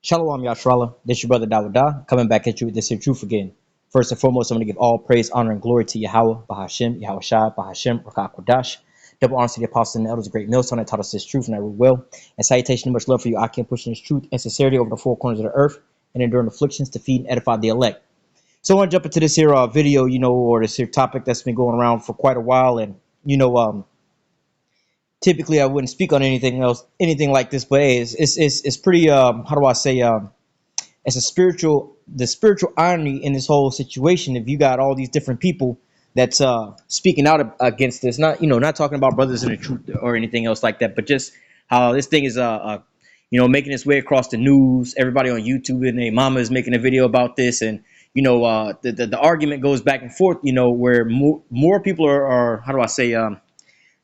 Shalom Yashrala, this your brother Dawudah, coming back at you with this here truth again. First and foremost, I'm going to give all praise, honor, and glory to Yahweh, Bahashem, Yahweh Shai, Bahashem, Rakah Kodash. Double honor to the apostles and the elders, a great millstone that taught us this truth and that we will. And salutation and much love for you, I can push this truth and sincerity over the four corners of the earth and enduring afflictions to feed and edify the elect. So I want to jump into this here video, or this here topic that's been going around for quite a while. And, typically I wouldn't speak on anything like this, but hey, it's pretty, how do I say, it's the spiritual irony in this whole situation. If you got all these different people that's speaking out against this, not talking about brothers in the truth or anything else like that, but just how this thing is making its way across the news. Everybody on YouTube and their mama is making a video about this, and the argument goes back and forth, where more people are how do I say,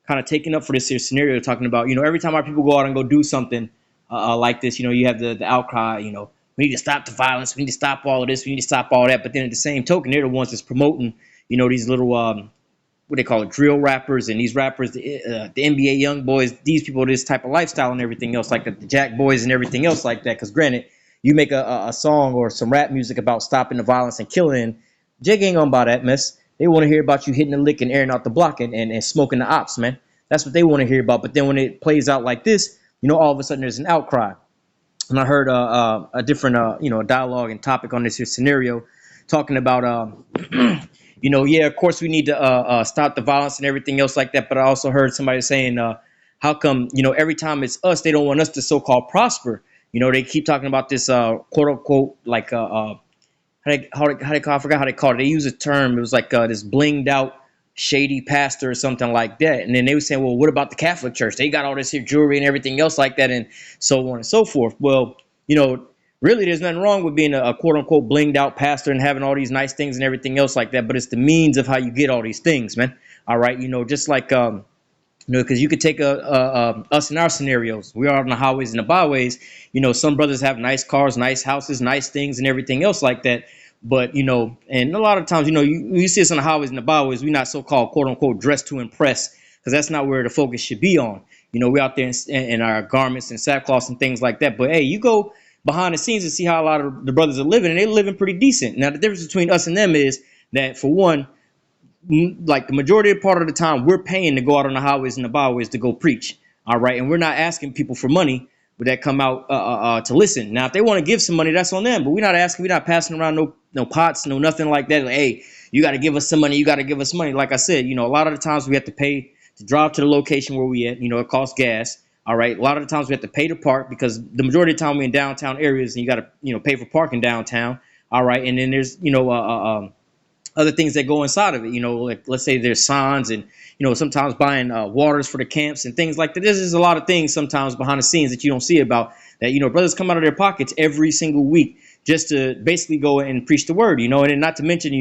kind of taking up for this here scenario, talking about, every time our people go out and go do something like this, you have the outcry, we need to stop the violence, we need to stop all of this, we need to stop all that. But then at the same token, they're the ones that's promoting, these little, what they call it, drill rappers, and these rappers, the NBA young boys, these people, this type of lifestyle and everything else like that, the Jack Boys and everything else like that. Because granted, you make a song or some rap music about stopping the violence and killing, Jake ain't gonna buy that mess. They want to hear about you hitting the lick and airing out the block and smoking the ops, man. That's what they want to hear about. But then when it plays out like this, all of a sudden there's an outcry. And I heard a different, dialogue and topic on this here scenario, talking about, yeah, of course we need to stop the violence and everything else like that. But I also heard somebody saying, how come, every time it's us, they don't want us to so-called prosper. They keep talking about this, quote unquote, like, I forgot how they called it. They use a term. It was like this blinged out shady pastor or something like that. And then they were saying, well, what about the Catholic Church? They got all this here jewelry and everything else like that, and so on and so forth. Well, really there's nothing wrong with being a quote unquote blinged out pastor and having all these nice things and everything else like that. But it's the means of how you get all these things, man. All right. Just like, because you could take us in our scenarios. We are on the highways and the byways. Some brothers have nice cars, nice houses, nice things, and everything else like that. But and a lot of times, you see us on the highways and the byways. We're not so-called quote unquote dressed to impress, because that's not where the focus should be on. We're out there in our garments and sackcloths and things like that. But hey, you go behind the scenes and see how a lot of the brothers are living, and they're living pretty decent. Now the difference between us and them is that, for one, like the majority of the part of the time, we're paying to go out on the highways and the byways to go preach. All right. And we're not asking people for money that come out to listen. Now, if they want to give some money, that's on them. But we're not asking, we're not passing around no pots, no nothing like that. Like, hey, you got to give us some money. You got to give us money. Like I said, a lot of the times we have to pay to drive to the location where we at. It costs gas. All right. A lot of the times we have to pay to park, because the majority of the time we're in downtown areas and you got to, pay for parking downtown. All right. And then there's, other things that go inside of it, like let's say there's signs and, sometimes buying waters for the camps and things like that. There's a lot of things sometimes behind the scenes that you don't see about that, brothers come out of their pockets every single week just to basically go and preach the word, and then not to mention,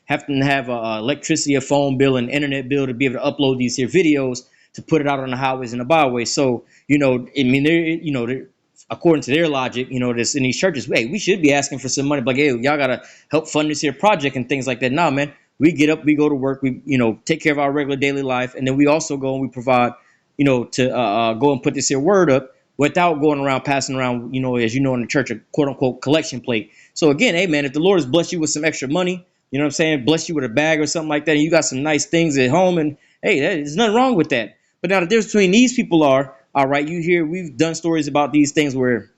having to have electricity, a phone bill, and internet bill to be able to upload these here videos to put it out on the highways and the byways. So, they're, according to their logic, this in these churches, hey, we should be asking for some money. But like, hey, y'all gotta help fund this here project and things like that. Nah, man, we get up, we go to work, we take care of our regular daily life, and then we also go and we provide, to go and put this here word up without going around passing around, as in the church, a quote unquote collection plate. So again, hey man, if the Lord has blessed you with some extra money, you know what I'm saying, bless you with a bag or something like that, and you got some nice things at home, and hey, there's nothing wrong with that. But now the difference between these people are, all right, we've done stories about these things where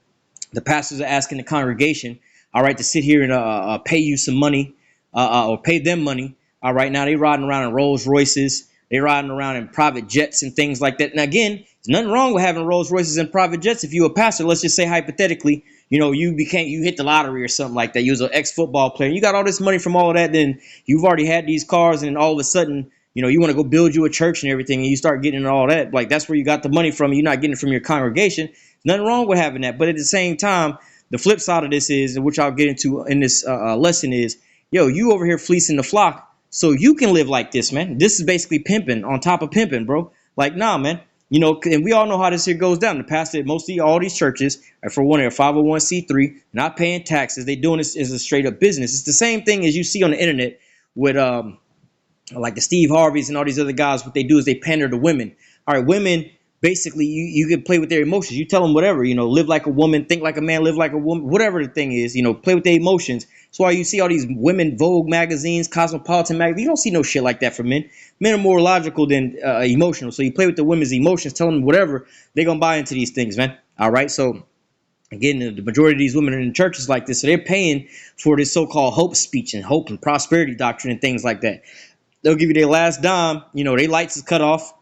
the pastors are asking the congregation, all right, to sit here and pay you some money or pay them money. All right, now they riding around in Rolls Royces. They riding around in private jets and things like that. And again, there's nothing wrong with having Rolls Royces and private jets. If you're a pastor, let's just say hypothetically, you hit the lottery or something like that. You was an ex-football player. You got all this money from all of that. Then you've already had these cars, and all of a sudden, you want to go build you a church and everything, and you start getting all that. Like, that's where you got the money from. You're not getting it from your congregation. There's nothing wrong with having that. But at the same time, the flip side of this is, and which I'll get into in this lesson is, you over here fleecing the flock so you can live like this, man. This is basically pimping on top of pimping, bro. Like, nah, man. And we all know how this here goes down. The pastor at mostly all these churches are, for one, they're 501c3, not paying taxes. They doing this as a straight up business. It's the same thing as you see on the internet with like the Steve Harveys and all these other guys. What they do is they pander to women. All right, women basically you can play with their emotions. You tell them whatever, live like a woman, think like a man, live like a woman, whatever the thing is, play with their emotions. That's why you see all these women Vogue magazines, Cosmopolitan magazines. You don't see no shit like that for men. Men are more logical than emotional. So you play with the women's emotions, tell them whatever, they're gonna buy into these things, man. All right, so again, the majority of these women are in churches like this, so they're paying for this so-called hope speech and hope and prosperity doctrine and things like that. They'll give you their last dime, their lights is cut off,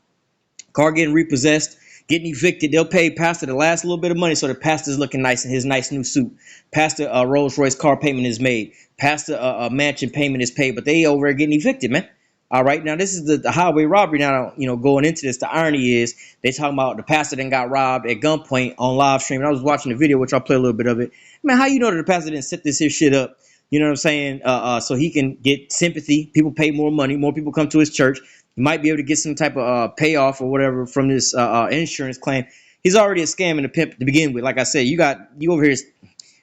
car getting repossessed, getting evicted. They'll pay pastor the last little bit of money so the pastor's looking nice in his nice new suit. Pastor Rolls Royce car payment is made. Pastor mansion payment is paid, but they over there getting evicted, man. All right, now this is the highway robbery. Now, going into this, the irony is they talking about the pastor then got robbed at gunpoint on live stream. And I was watching the video, which I'll play a little bit of it. Man, how you know that the pastor didn't set this here shit up? You know what I'm saying? So he can get sympathy. People pay more money. More people come to his church. You might be able to get some type of payoff or whatever from this insurance claim. He's already a scam and a pimp to begin with. Like I said, you over here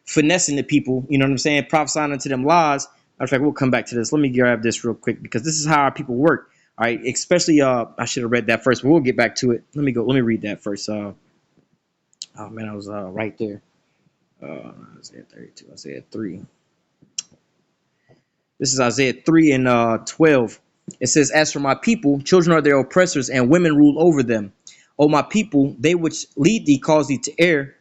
finessing the people. You know what I'm saying? Prophesying unto them lies. Matter of fact, we'll come back to this. Let me grab this real quick because this is how our people work. All right, especially I should have read that first, but we'll get back to it. Let me read that first. Oh man, I was right there. Isaiah 32, Isaiah 3. This is Isaiah 3 and 12. It says, "As for my people, children are their oppressors, and women rule over them. O my people, they which lead thee cause thee to err,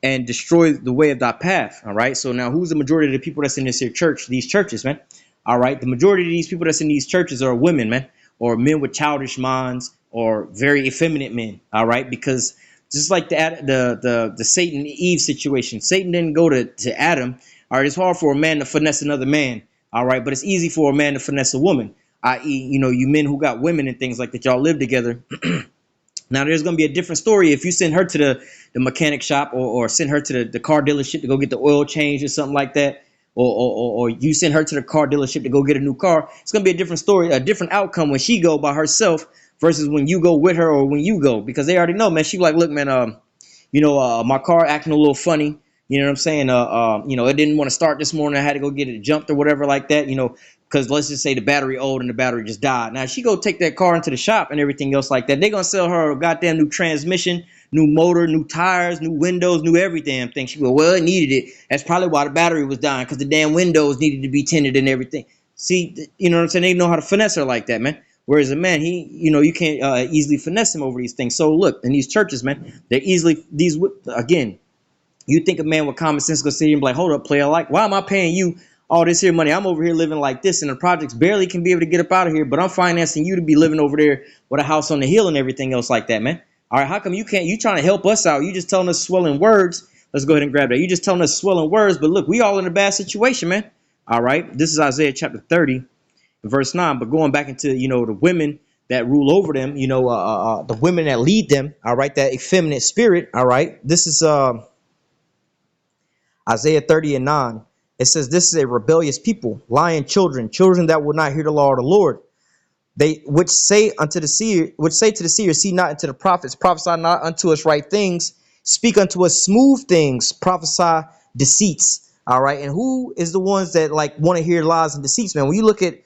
and destroy the way of thy path." All right. So now who's the majority of the people that's in this here church, these churches, man? All right. The majority of these people that's in these churches are women, man, or men with childish minds or very effeminate men. All right. Because just like the Satan and Eve situation, Satan didn't go to Adam. All right. It's hard for a man to finesse another man. All right. But it's easy for a man to finesse a woman, i.e., you men who got women and things like that, y'all live together. Now, there's going to be a different story if you send her to the mechanic shop or send her to the car dealership to go get the oil changed or something like that, or you send her to the car dealership to go get a new car. It's going to be a different story, a different outcome when she go by herself versus when you go with her or when you go, because they already know, man. She like, look, man, my car acting a little funny. You know what I'm saying? It didn't want to start this morning. I had to go get it jumped or whatever like that, because let's just say the battery old and the battery just died. Now, she go take that car into the shop and everything else like that. They're going to sell her a goddamn new transmission, new motor, new tires, new windows, new every damn thing. She go, well, it needed it. That's probably why the battery was dying, because the damn windows needed to be tinted and everything. See, you know what I'm saying? They know how to finesse her like that, man. Whereas a man, you can't easily finesse him over these things. So look, in these churches, man, again, you think a man with common sense gonna sit here and be like, hold up, player, like, why am I paying you all this here money? I'm over here living like this, and the projects barely can be able to get up out of here, but I'm financing you to be living over there with a house on the hill and everything else like that, man. All right, how come you can't? You trying to help us out? You just telling us swelling words. Let's go ahead and grab that. You just telling us swelling words, but look, we all in a bad situation, man. All right, this is Isaiah chapter 30, verse 9. But going back into the women that rule over them, the women that lead them. All right, that effeminate spirit. All right, this is Isaiah 30 and 9. It says, "This is a rebellious people, lying children, children that will not hear the law of the Lord. They which say to the seer, see not unto the prophets, prophesy not unto us right things, speak unto us smooth things, prophesy deceits." All right. And who is the ones that like want to hear lies and deceits, man? When you look at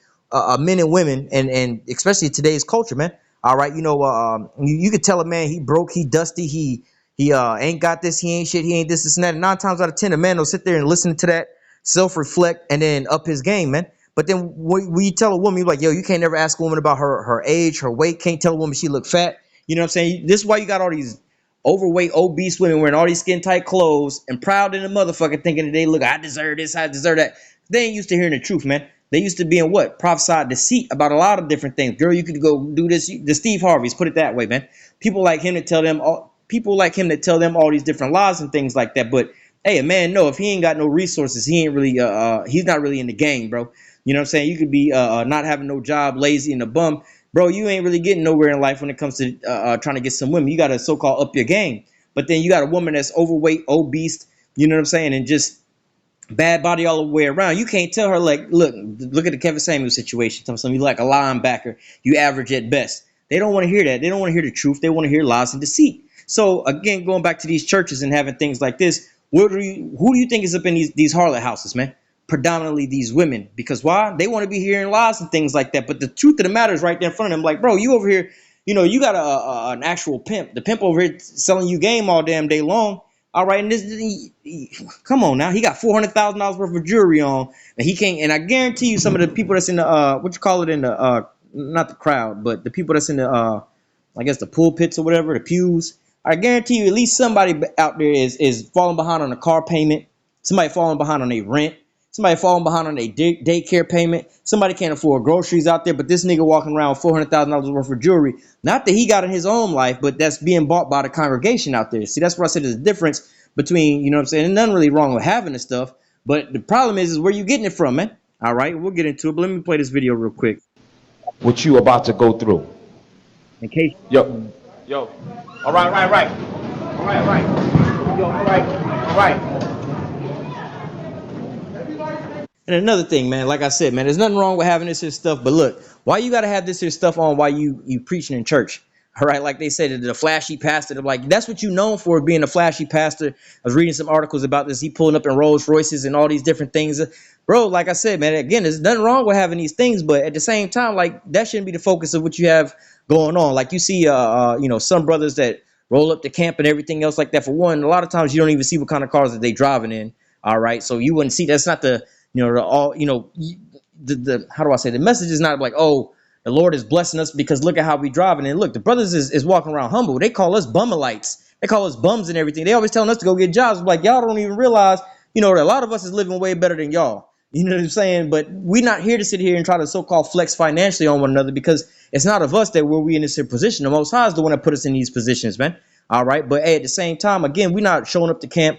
men and women, and especially today's culture, man. All right. You could tell a man he broke, he dusty, he ain't got this, he ain't shit, he ain't this and that. And 9 times out of 10, a man will sit there and listen to that, self-reflect, and then up his game, man. But then when you tell a woman, you're like, yo, you can't never ask a woman about her age, her weight. Can't tell a woman she look fat. You know what I'm saying? This is why you got all these overweight, obese women wearing all these skin tight clothes and proud in the motherfucker thinking that they look, I deserve this, I deserve that. They ain't used to hearing the truth, man. They used to be in what? Prophesied deceit about a lot of different things. Girl, you could go do this. The Steve Harveys, put it that way, man. People like him that tell them all these different lies and things like that. But hey, a man, no, if he ain't got no resources, he ain't really he's not really in the game, bro. You know what I'm saying? You could be not having no job, lazy, and a bum. Bro, you ain't really getting nowhere in life when it comes to trying to get some women. You got to so-called up your game. But then you got a woman that's overweight, obese, you know what I'm saying, and just bad body all the way around. You can't tell her, like, look at the Kevin Samuels situation. Tell me you like a linebacker. You average at best. They don't want to hear that. They don't want to hear the truth. They want to hear lies and deceit. So, again, going back to these churches and having things like this, who do you think is up in these harlot houses, man? Predominantly these women. Because why? They want to be hearing lies and things like that. But the truth of the matter is right there in front of them. Like, bro, you over here, you got an actual pimp. The pimp over here selling you game all damn day long. All right, and come on now, he got $400,000 worth of jewelry on, and he can't. And I guarantee you, some of the people that's in the what you call it in the not the crowd, but the people that's in the I guess the pulpits or whatever, the pews. I guarantee you, at least somebody out there is falling behind on a car payment. Somebody falling behind on their rent. Somebody falling behind on their daycare payment. Somebody can't afford groceries out there, but this nigga walking around with $400,000 worth of jewelry. Not that he got in his own life, but that's being bought by the congregation out there. See, that's what I said. There's a difference between, you know what I'm saying? And nothing really wrong with having this stuff, but the problem is where you getting it from, man. All right, we'll get into it, but let me play this video real quick. What you about to go through. In case. Yo. All right. Yo, all right. And another thing, man, like I said, man, there's nothing wrong with having this here stuff, but look, why you got to have this here stuff on while you preaching in church? All right, like they said, the flashy pastor, they're like, that's what you known for, being a flashy pastor. I was reading some articles about this. He pulling up in Rolls Royces and all these different things. Bro, like I said, man, again, there's nothing wrong with having these things, but at the same time, like, that shouldn't be the focus of what you have going on. Like you see, some brothers that roll up to camp and everything else like that. For one, a lot of times you don't even see what kind of cars that they driving in. All right, so you wouldn't see, that's not the the how do I say, the message is not like, oh, the Lord is blessing us because look at how we driving. And look, the brothers is walking around humble. They call us bumalites. They call us bums and everything. They always telling us to go get jobs. Like, y'all don't even realize, that a lot of us is living way better than y'all. You know what I'm saying? But we're not here to sit here and try to so-called flex financially on one another, because it's not of us that we in this position. The Most High is the one that put us in these positions, man. All right. But hey, at the same time, again, we're not showing up to camp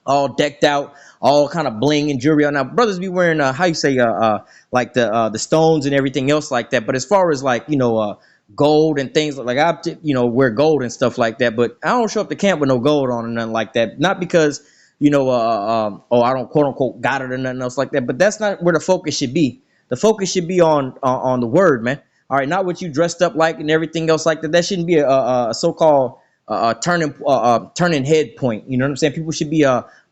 all decked out, all kind of bling and jewelry on. Now, brothers be wearing like the stones and everything else like that. But as far as like gold and things like I wear gold and stuff like that. But I don't show up to camp with no gold on or nothing like that. Not because I don't quote unquote got it or nothing else like that. But that's not where the focus should be. The focus should be on the word, man. All right, not what you dressed up like and everything else like that. That shouldn't be a so-called turning head point. You know what I'm saying? People should be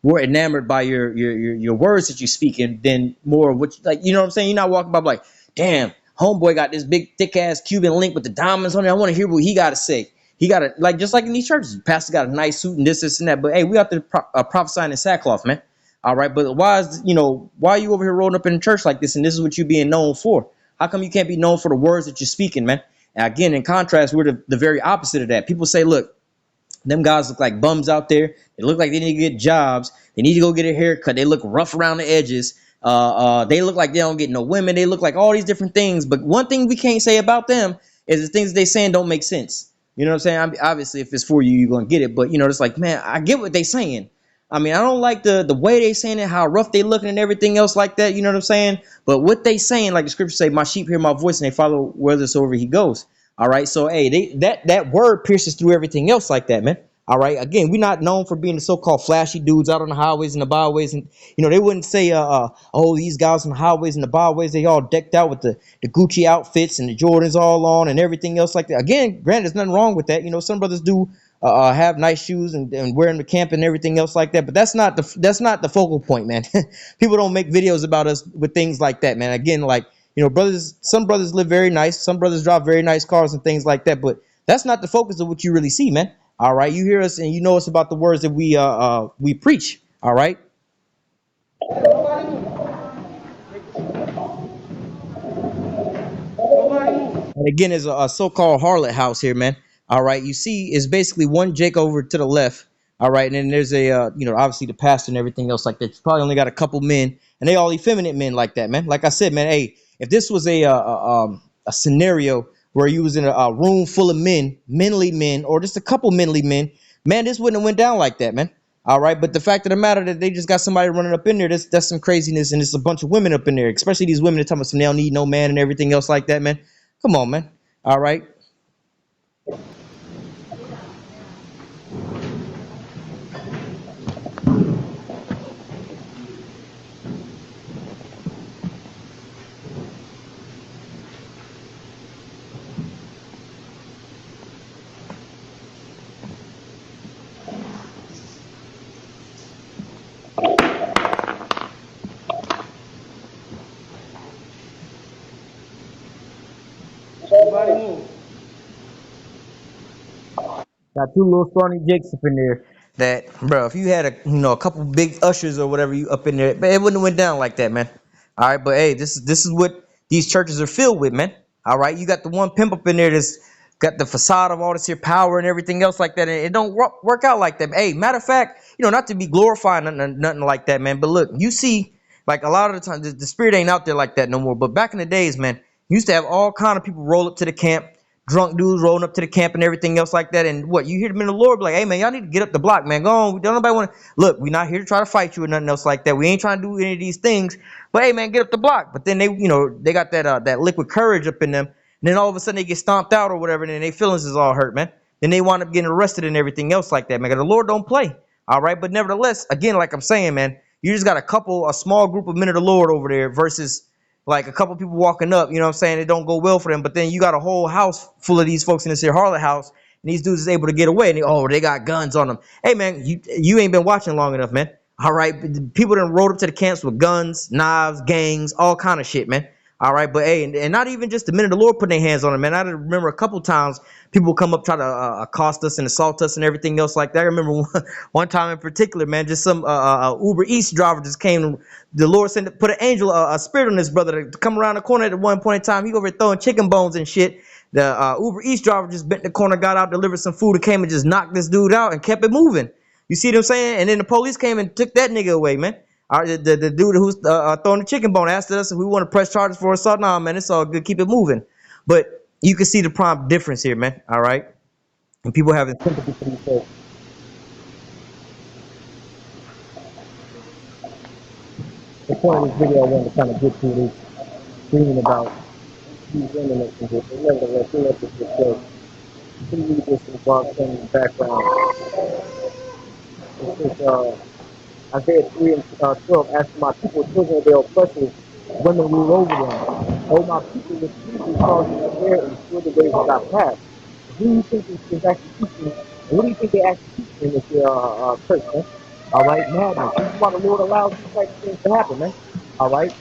more enamored by your words that you speak, and then more of what you know what I'm saying? You're not walking by like, damn, homeboy got this big thick ass Cuban link with the diamonds on it. I want to hear what he got to say. He got to, like, just like in these churches, pastor got a nice suit and this and that. But hey, we have to prophesying in sackcloth, man. All right, but why are you over here rolling up in a church like this, and this is what you're being known for? How come you can't be known for the words that you're speaking, man? And again, in contrast, we're the very opposite of that. People say, look, them guys look like bums out there. They look like they need to get jobs. They need to go get a haircut. They look rough around the edges. They look like they don't get no women. They look like all these different things. But one thing we can't say about them is the things they saying don't make sense. You know what I'm saying? Obviously, if it's for you, you're going to get it. But, it's like, man, I get what they saying. I mean, I don't like the way they saying it, how rough they looking and everything else like that. You know what I'm saying? But what they saying, like the scripture say, my sheep hear my voice and they follow whithersoever he goes. All right. So, hey, that word pierces through everything else like that, man. All right. Again, we're not known for being the so-called flashy dudes out on the highways and the byways. And, they wouldn't say, oh, these guys on the highways and the byways, they all decked out with the Gucci outfits and the Jordans all on and everything else like that. Again, granted, there's nothing wrong with that. Some brothers do have nice shoes and wear them to camp and everything else like that. But that's not the focal point, man. People don't make videos about us with things like that, man. Again, like, some brothers live very nice. Some brothers drive very nice cars and things like that. But that's not the focus of what you really see, man. All right. You hear us and you know us about the words that we preach. All right. And again, there's a so-called harlot house here, man. All right. You see, it's basically one Jake over to the left. All right. And then there's obviously the pastor and everything else like that. You probably only got a couple men, and they all effeminate men like that, man. Like I said, man, hey, if this was a scenario where you was in a room full of men, manly men, or just a couple manly men, man, this wouldn't have went down like that, man. All right. But the fact of the matter that they just got somebody running up in there, that's some craziness. And it's a bunch of women up in there, especially these women that talking about some they don't need no man and everything else like that, man. Come on, man. All right. Everybody move. got two little scrawny jakes up in there. That, bro, if you had a couple big ushers or whatever you up in there, man, it wouldn't have went down like that, man. All right, but hey, this is what these churches are filled with, man. All right, you got the one pimp up in there that's got the facade of all this here power and everything else like that, and it don't work out like that. Hey, matter of fact, not to be glorifying nothing like that, man. But look, you see, like a lot of the time, the spirit ain't out there like that no more. But back in the days, man, you used to have all kind of people roll up to the camp, drunk dudes rolling up to the camp and everything else like that. And what you hear them in the Lord be like, hey man, y'all need to get up the block, man. Go on. Don't nobody want to look. We're not here to try to fight you or nothing else like that. We ain't trying to do any of these things. But hey man, get up the block. But then they got that liquid courage up in them. And then all of a sudden they get stomped out or whatever, and then their feelings is all hurt, man. Then they wind up getting arrested and everything else like that, man. 'Cause the Lord don't play. All right. But nevertheless, again, like I'm saying, man, you just got a small group of men of the Lord over there versus like a couple people walking up, you know what I'm saying? It don't go well for them. But then you got a whole house full of these folks in this here harlot house, and these dudes is able to get away. And they got guns on them. Hey man, you ain't been watching long enough, man. All right, people done rode up to the camps with guns, knives, gangs, all kind of shit, man. All right, but hey, and not even just the men of the Lord putting their hands on them, man. I remember a couple times people come up try to accost us and assault us and everything else like that. I remember one time in particular, man, just some Uber Eats driver just came. The Lord put an angel, a spirit on this brother to come around the corner at one point in time. He over there throwing chicken bones and shit. The Uber Eats driver just bent in the corner, got out, delivered some food, and came and just knocked this dude out and kept it moving. You see what I'm saying? And then the police came and took that nigga away, man. The dude who's throwing the chicken bone asked us if we want to press charges for assault. Nah, man, it's all good. Keep it moving. But you can see the prompt difference here, man. All right? And people having sympathy for these folks. The point of this video I wanted to kind of get to is reading about these women and things. Nevertheless, we let this just go. Let me read this in the background. It says, Isaiah 3 and 12, as for my people, children of their oppressors, women rule over them. O my people, with people cause you to bear and still the ways of thy path. Who do you think is actually teaching? And what do you think they actually teaching in this church, man? All right, madness. This is why the Lord allows these types of things to happen, man. All right.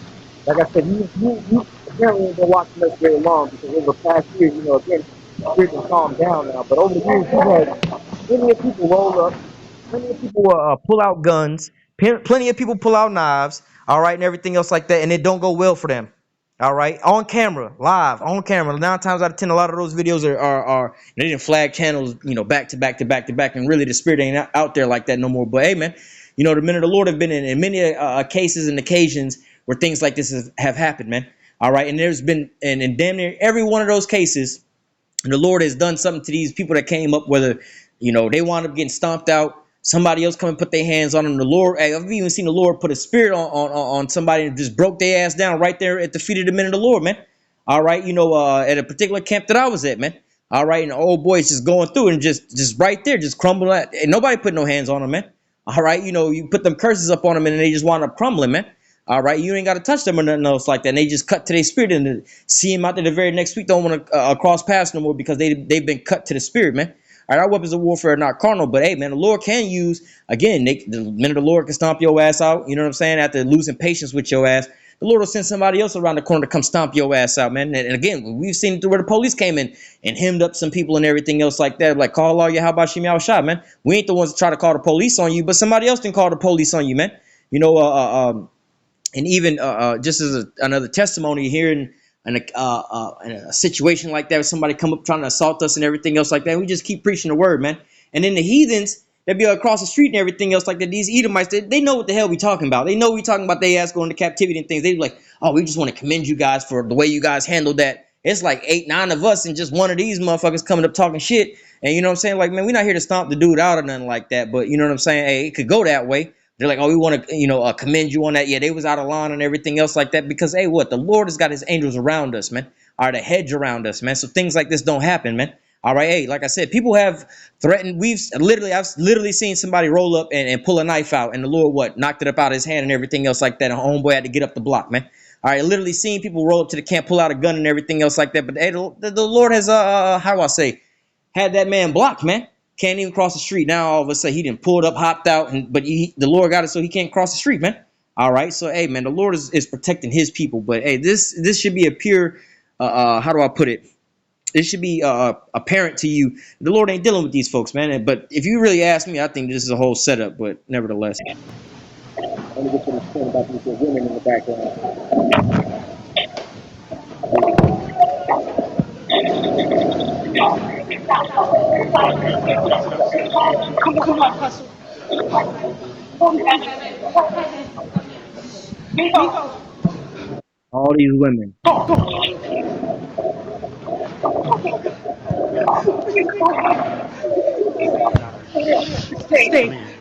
Like I said, you apparently ain't been watching us very long because over the past year, again, the spirit has calmed down now. But over the years, we've had plenty of people roll up, plenty of people pull out guns. Plenty of people pull out knives, all right, and everything else like that, and it don't go well for them, all right, on camera, live, on camera. 9 times out of 10, a lot of those videos are they didn't flag channels, back to back to back to back, and really the spirit ain't out there like that no more. But hey, man, the men of the Lord have been in many cases and occasions where things like this have happened, man, all right, and there's been, and in damn near every one of those cases, the Lord has done something to these people that came up, whether, they wound up getting stomped out. Somebody else come and put their hands on them. The Lord, I've even seen the Lord put a spirit on somebody and just broke their ass down right there at the feet of the men of the Lord, man. All right, at a particular camp that I was at, man. All right, and the old boys just going through and just right there, just crumbling. And nobody put no hands on them, man. All right, you put them curses up on them and they just wind up crumbling, man. All right, you ain't got to touch them or nothing else like that. And they just cut to their spirit and see him out there the very next week. Don't want to cross paths no more because they've been cut to the spirit, man. All right, our weapons of warfare are not carnal, but hey, man, the Lord can use, again, the men of the Lord can stomp your ass out, you know what I'm saying, after losing patience with your ass. The Lord will send somebody else around the corner to come stomp your ass out, man. And again, we've seen it where the police came in and hemmed up some people and everything else like that. Like, call all your how about Shimmy shot, man. We ain't the ones that try to call the police on you, but somebody else didn't call the police on you, man. And even just as another testimony here in a situation like that, where somebody come up trying to assault us and everything else like that, we just keep preaching the word, man. And then the heathens that be across the street and everything else like that, these Edomites, they know what the hell we talking about. They know we talking about they ass going to captivity and things. They be like, oh, we just want to commend you guys for the way you guys handled that. It's like 8, 9 of us and just one of these motherfuckers coming up talking shit. And you know what I'm saying? Like, man, we're not here to stomp the dude out or nothing like that. But you know what I'm saying? Hey, it could go that way. They're like, oh, we want to, commend you on that. Yeah, they was out of line and everything else like that because, hey, what? The Lord has got his angels around us, man. All right, a hedge around us, man. So things like this don't happen, man. All right, hey, like I said, people have threatened. I've literally seen somebody roll up and pull a knife out, and the Lord, knocked it up out of his hand and everything else like that. And homeboy had to get up the block, man. All right, literally seen people roll up to the camp, pull out a gun and everything else like that. But hey, the Lord has, how do I say, had that man blocked, man. Can't even cross the street. Now all of a sudden he didn't pull it up, hopped out, but the Lord got it so he can't cross the street, man. All right, so hey, man, the Lord is protecting his people. But hey, this should be a pure, how do I put it? it should be apparent to you the Lord ain't dealing with these folks, man. But if you really ask me, I think this is a whole setup. But nevertheless, let me get to this point about these women in the background. Come on, hustle. All these women.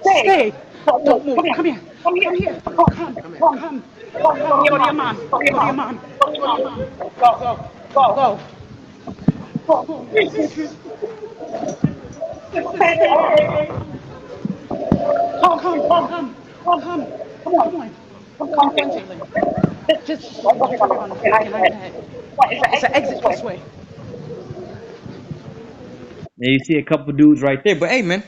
Stay. Don't move. Come here. Come here. Come. Go to your mom. Go to your mom. Go. Come on. Come on, Jalen. Just on the head. It's an exit this way. And you see a couple dudes right there. But hey, man,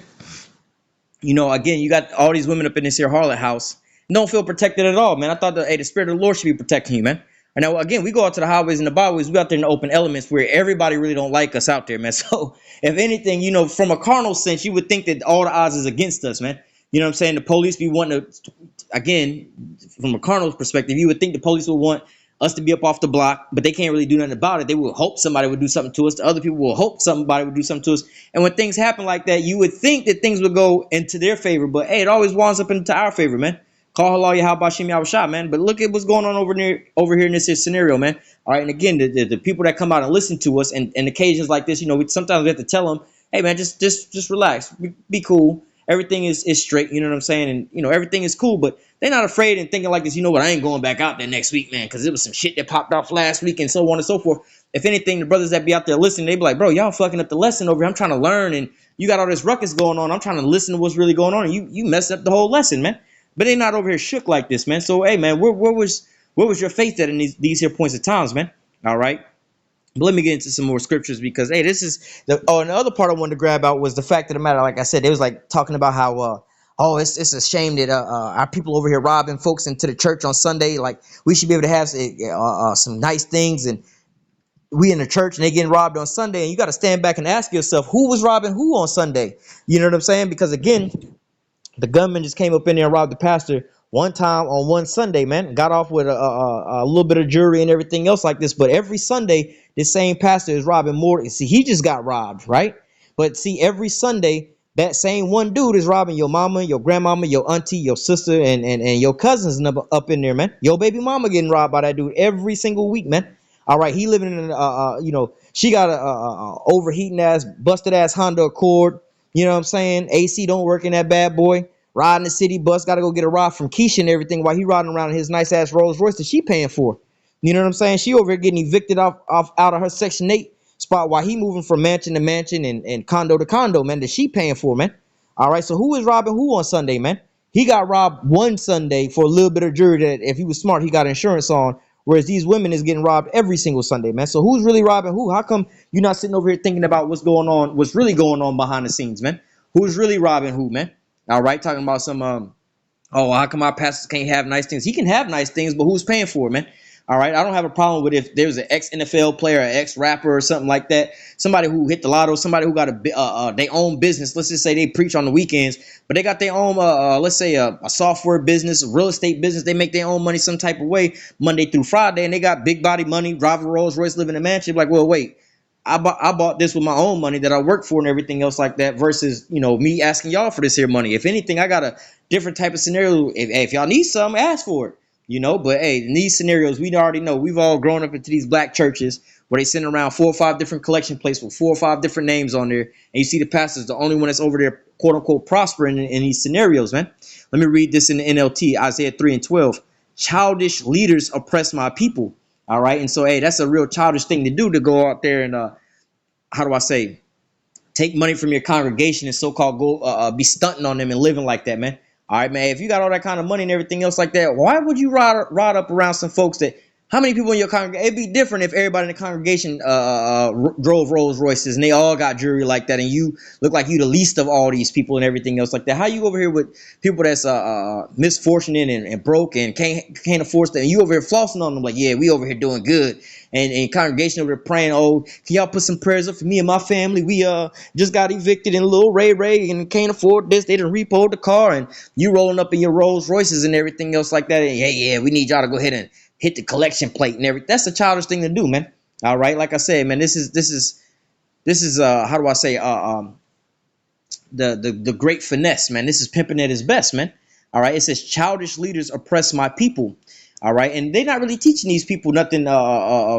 again, you got all these women up in this here harlot house. Don't feel protected at all, man. I thought the Spirit of the Lord should be protecting you, man. And now, again, we go out to the highways and the byways. We out there in the open elements where everybody really don't like us out there, man. So, if anything, from a carnal sense, you would think that all the odds is against us, man. You know what I'm saying? The police be wanting to, again, from a carnal perspective, you would think the police would want us to be up off the block, but they can't really do nothing about it. They will hope somebody would do something to us. The other people will hope somebody would do something to us. And when things happen like that, you would think that things would go into their favor, but hey, it always winds up into our favor, man. Call halal Yahweh Shem Yahweh Shah, man. But look at what's going on over here in this here scenario, man. All right, and again, the people that come out and listen to us, and occasions like this, sometimes we have to tell them, hey, man, just relax, be cool. Everything is straight, you know what I'm saying? And everything is cool, but they're not afraid and thinking like this. You know what? I ain't going back out there next week, man, because it was some shit that popped off last week and so on and so forth. If anything, the brothers that be out there listening, they be like, bro, y'all fucking up the lesson over here. I'm trying to learn, and you got all this ruckus going on. I'm trying to listen to what's really going on, and you messed up the whole lesson, man. But they not over here shook like this, man. So, hey, man, where was your faith at in these here points of times, man? All right. But let me get into some more scriptures because, hey, this is and the other part I wanted to grab out was the fact of the matter. Like I said, it was like talking about how, it's a shame that our people over here robbing folks into the church on Sunday. Like we should be able to have some nice things, and we in the church and they getting robbed on Sunday. And you got to stand back and ask yourself, who was robbing who on Sunday? You know what I'm saying? Because again, the gunman just came up in there and robbed the pastor one time on one Sunday, man. Got off with a little bit of jewelry and everything else like this. But every Sunday, this same pastor is robbing more. See, he just got robbed, right? But see, every Sunday, that same one dude is robbing your mama, your grandmama, your auntie, your sister, and your cousins up in there, man. Your baby mama getting robbed by that dude every single week, man. All right, he living in she got a overheating ass, busted ass Honda Accord. You know what I'm saying? AC don't work in that bad boy. Riding the city bus, got to go get a ride from Keisha and everything while he riding around in his nice ass Rolls Royce that she paying for. You know what I'm saying? She over here getting evicted off out of her Section 8 spot while he moving from mansion to mansion and condo to condo, man, that she paying for, man. All right, so who is robbing who on Sunday, man? He got robbed one Sunday for a little bit of jewelry that if he was smart, he got insurance on. Whereas these women is getting robbed every single Sunday, man. So who's really robbing who? How come you're not sitting over here thinking about what's really going on behind the scenes, man? Who's really robbing who, man? All right, talking about some, how come our pastors can't have nice things? He can have nice things, but who's paying for it, man? All right, I don't have a problem with if there's an ex-NFL player, an ex-rapper or something like that, somebody who hit the lotto, somebody who got their own business. Let's just say they preach on the weekends, but they got their own, let's say a software business, a real estate business. They make their own money some type of way Monday through Friday, and they got big body money, driving a Rolls Royce, living in a mansion. Like, well, wait. I bought this with my own money that I work for and everything else like that versus, me asking y'all for this here money. If anything, I got a different type of scenario. If y'all need something, ask for it, But, hey, in these scenarios, we already know we've all grown up into these black churches where they send around 4 or 5 different collection plates with 4 or 5 different names on there. And you see the pastor's the only one that's over there, quote unquote, prospering in these scenarios, man. Let me read this in the NLT, Isaiah 3:12. Childish leaders oppress my people. All right. And so, hey, that's a real childish thing to do, to go out there and, take money from your congregation and so-called go be stunting on them and living like that, man. All right, man. If you got all that kind of money and everything else like that, why would you ride up around some folks that? How many people in your congregation? It'd be different if everybody in the congregation drove Rolls Royces and they all got jewelry like that, and you look like you the least of all these people and everything else like that. How you over here with people that's misfortunate and broke and can't afford stuff, and you over here flossing on them like, yeah, we over here doing good, and congregation over there praying, oh, can y'all put some prayers up for me and my family? We just got evicted in Little Ray and can't afford this. They done repoed the car, and you rolling up in your Rolls Royces and everything else like that. And yeah, we need y'all to go ahead and hit the collection plate and everything. That's a childish thing to do, man. All right, like I said, man, this is how do I say the great finesse, man. This is pimping at his best, man. All right. It says childish leaders oppress my people. All right, and they're not really teaching these people nothing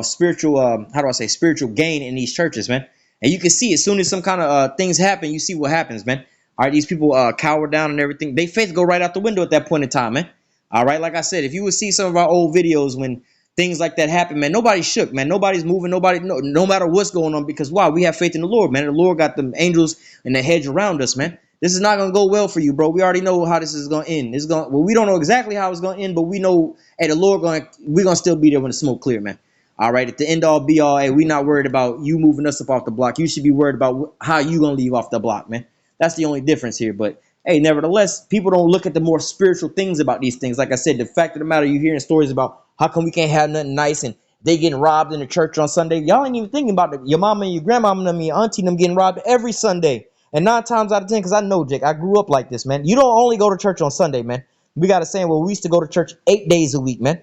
spiritual. How do I say spiritual gain in these churches, man? And you can see as soon as some kind of things happen, you see what happens, man. All right, these people cower down and everything. They faith go right out the window at that point in time, man. All right, like I said, if you would see some of our old videos when things like that happen, man, nobody's shook, man. Nobody's moving, nobody, no matter what's going on, because why? We have faith in the Lord, man. The Lord got them angels and the hedge around us, man. This is not gonna go well for you, bro. We already know how this is gonna end. It's going well, we don't know exactly how it's gonna end, but we know, hey, the Lord we're gonna still be there when the smoke clear, man. All right, at the end all be all, hey, we not worried about you moving us up off the block. You should be worried about how you gonna leave off the block, man. That's the only difference here. But hey, nevertheless, people don't look at the more spiritual things about these things. Like I said, the fact of the matter, you hearing stories about how come we can't have nothing nice and they getting robbed in the church on Sunday. Y'all ain't even thinking about your mama and your grandmama and your auntie and them getting robbed every Sunday. And 9 times out of 10, because I know, Jake, I grew up like this, man. You don't only go to church on Sunday, man. We got a saying, well, we used to go to church 8 days a week, man.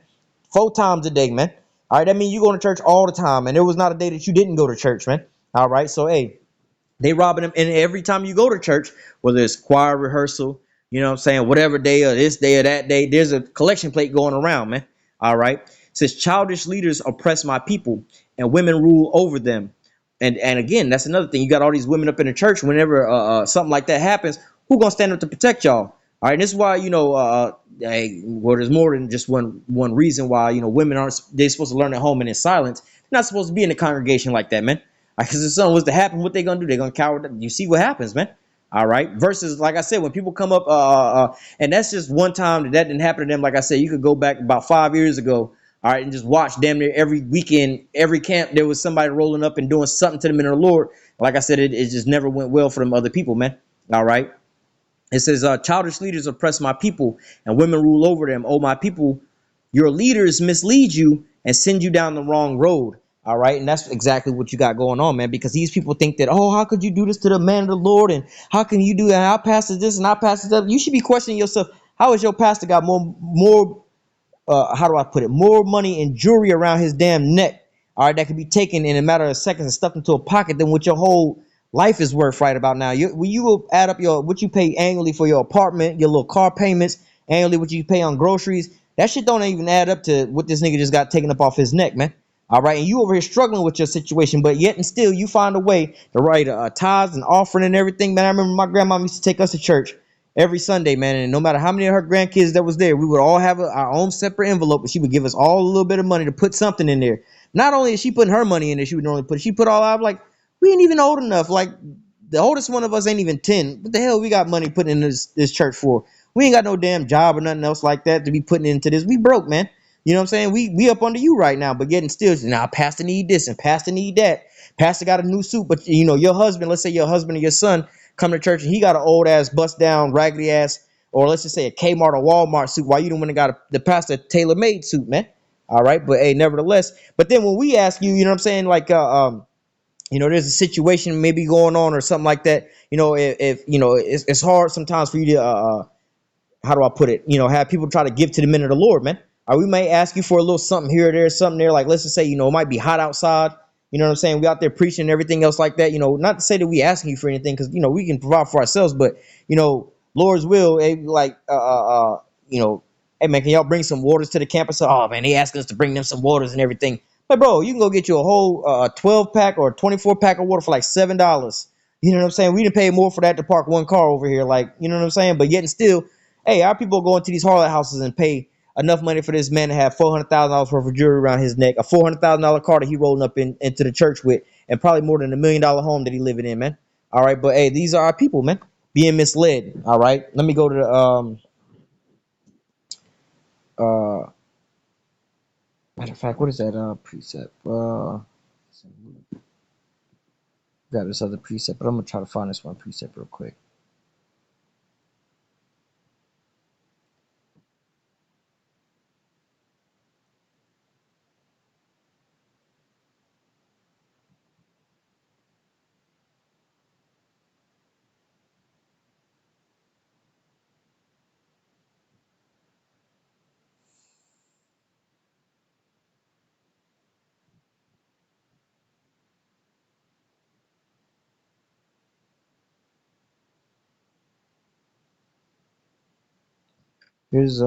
4 times a day, man. All right, that means you go to church all the time, and there was not a day that you didn't go to church, man. All right, so hey, they robbing them, and every time you go to church, whether it's choir rehearsal, you know what I'm saying, whatever day or this day or that day, there's a collection plate going around, man. All right, it says childish leaders oppress my people, and women rule over them. And again, that's another thing. You got all these women up in the church. Whenever something like that happens, who gonna stand up to protect y'all? All right, and this is why hey, well, there's more than just one reason why women aren't they're supposed to learn at home and in silence. They're not supposed to be in a congregation like that, man. Because if something was to happen, what they gonna do? They're gonna cower. You see what happens, man. All right. Versus, like I said, when people come up, and that's just one time that didn't happen to them. Like I said, you could go back about 5 years ago, all right, and just watch damn near every weekend, every camp, there was somebody rolling up and doing something to them in the Lord. Like I said, it just never went well for them other people, man. All right. It says, childish leaders oppress my people and women rule over them. Oh, my people, your leaders mislead you and send you down the wrong road. All right. And that's exactly what you got going on, man, because these people think that, oh, how could you do this to the man of the Lord? And how can you do that? Our pastor this and our pastor that. You should be questioning yourself. How is your pastor got more how do I put it? More money and jewelry around his damn neck, all right, that could be taken in a matter of seconds and stuffed into a pocket than what your whole life is worth right about now. When you will add up what you pay annually for your apartment, your little car payments, annually what you pay on groceries, that shit don't even add up to what this nigga just got taken up off his neck, man. All right, and you over here struggling with your situation, but yet and still you find a way to write tithes and offering and everything, man. I remember my grandma used to take us to church every Sunday, man. And no matter how many of her grandkids that was there, we would all have our own separate envelope, but she would give us all a little bit of money to put something in there. Not only is she putting her money in there, she put all out. Like, we ain't even old enough. Like, the oldest one of us ain't even 10. What the hell we got money putting in this church for? We ain't got no damn job or nothing else like that to be putting into this. We broke, man. You know what I'm saying? We up under you right now, but getting still, now pastor need this and pastor need that. Pastor got a new suit, but your husband, let's say your husband and your son come to church and he got an old ass bust down raggedy ass, or let's just say a Kmart or Walmart suit, while you don't want to got the pastor tailor made suit, man. All right, but hey, nevertheless, but then when we ask you, you know what I'm saying, like there's a situation maybe going on or something like that, if it's hard sometimes for you to how do I put it? Have people try to give to the men of the Lord, man. Or we may ask you for a little something here or there, something there. Like, let's just say, it might be hot outside. You know what I'm saying? We out there preaching and everything else like that. Not to say that we asking you for anything, because we can provide for ourselves. But Lord's will, hey man, can y'all bring some waters to the campus? Oh man, they asking us to bring them some waters and everything. But bro, you can go get you a whole 12 pack or 24 pack of water for like $7. You know what I'm saying? We didn't pay more for that to park one car over here. Like, you know what I'm saying? But yet and still, hey, our people go into these harlot houses and pay enough money for this man to have $400,000 worth of jewelry around his neck, a $400,000 car that he rolling up into the church with, and probably more than $1 million home that he living in, man. All right, but hey, these are our people, man, being misled. All right, let me go to the matter of fact, what is that precept? Got this other precept, but I'm gonna try to find this one precept real quick. Here's